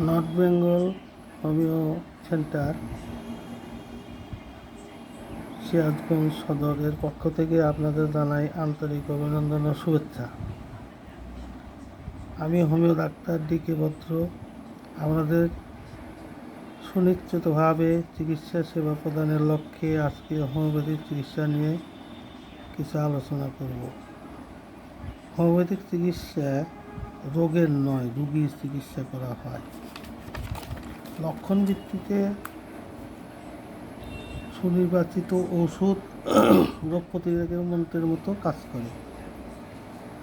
North Bengal homeo centre Sirajganj সদরের পক্ষ থেকে আপনাদের জানাই আন্তরিক অভিনন্দন ও শুভেচ্ছা। আমি হোমিও ডাক্তার ডি.কে. বত্র। আমাদের সুনিশ্চিতভাবে চিকিৎসা সেবা প্রদানের লক্ষ্যে আজকে হোমিওপ্যাথিক চিকিৎসা নিয়ে কিছু আলোচনা করব। হোমিওপ্যাথিক চিকিৎসা রোগের নয়, রোগীর চিকিৎসা করা হয়। লক্ষণ ভিত্তিতে সুনির্বাচিত ওষুধ রোগ প্রতিরোধকের মন্ত্রের মতো কাজ করে।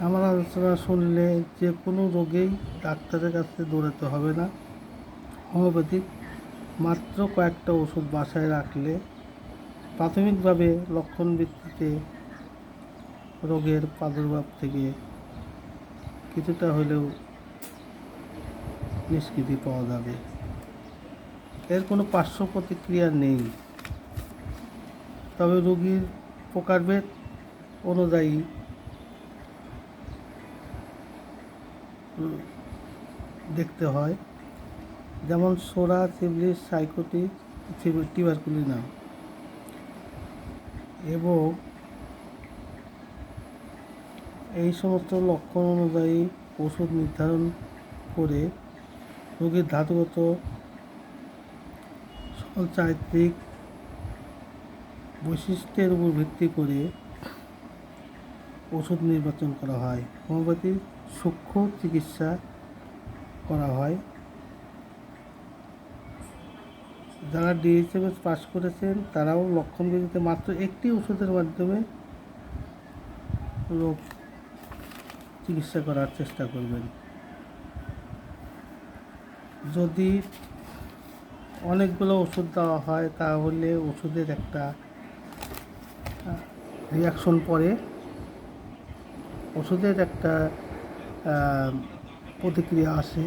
আমার আলোচনা শুনলে যে কোনো রোগেই ডাক্তারের কাছে দৌড়াতে হবে না। হোমিওপ্যাথিক মাত্র কয়েকটা ওষুধ বাসায় রাখলে প্রাথমিকভাবে লক্ষণ ভিত্তিতে রোগের প্রাদুর্ভাব থেকে কিছুটা হলেও নিষ্কৃতি পাওয়া যাবে। এর কোনো পার্শ্ব প্রতিক্রিয়া নেই, তবে রোগীর প্রকারভেদ অনুযায়ী দেখতে হয়, যেমন সোরা, সিফিলিস, সাইকোটিক, টিউবারকুলিনাম, এবং এই সমস্ত লক্ষণ অনুযায়ী ওষুধ নির্ধারণ করে রোগীর ধাতুগত সকল চারিত্রিক বৈশিষ্ট্যের উপর ভিত্তি করে ওষুধ নির্বাচন করা হয়। হোমিওপ্যাথির সূক্ষ্ম চিকিৎসা করা হয়। যারা ডিএইচএমএস পাস করেছেন তারাও লক্ষণ ভিত্তিতে মাত্র একটি ওষুধের মাধ্যমে রোগ চিকিৎসা করার চেষ্টা করবেন। যদি অনেকগুলো ওষুধ দেওয়া হয় তাহলে ওষুধের একটা রিয়াকশন পড়ে, ওষুধের একটা প্রতিক্রিয়া আসে,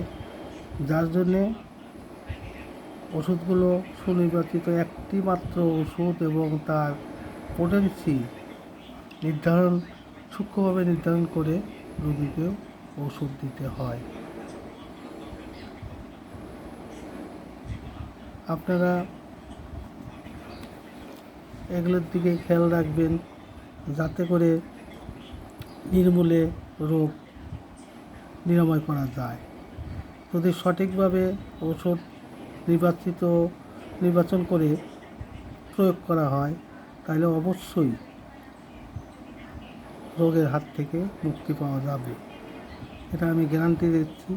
যার জন্যে ওষুধগুলো সুনির্বাচিত একটি মাত্র ওষুধ এবং তার পোটেন্সি সূক্ষ্মভাবে নির্ধারণ করে রোগীকে ওষুধ দিতে হয়। আপনারা এগুলোর দিকে খেয়াল রাখবেন যাতে করে নির্মূলে রোগ নিরাময় করা যায়। যদি সঠিকভাবে ওষুধ নির্বাচন করে প্রয়োগ করা হয় তাহলে অবশ্যই রোগের হাত থেকে মুক্তি পাওয়া যাবে, এটা আমি গ্যারান্টি দিচ্ছি।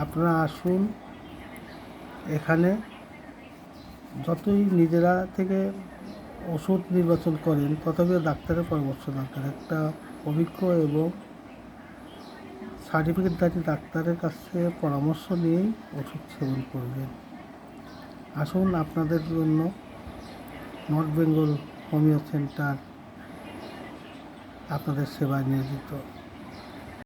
আপনারা আসুন, এখানে যতই নিজেরা থেকে ওষুধ নির্বাচন করেন তথাপিও ডাক্তারের পরামর্শ দরকার। একটা অভিজ্ঞ এবং সার্টিফিকেটধারী ডাক্তারের কাছে পরামর্শ নিয়েই ওষুধ সেবন করবেন। আসুন, আপনাদের জন্য নর্থ বেঙ্গল হোমিও সেন্টার আপনাদের সেবায় নিয়োজিত।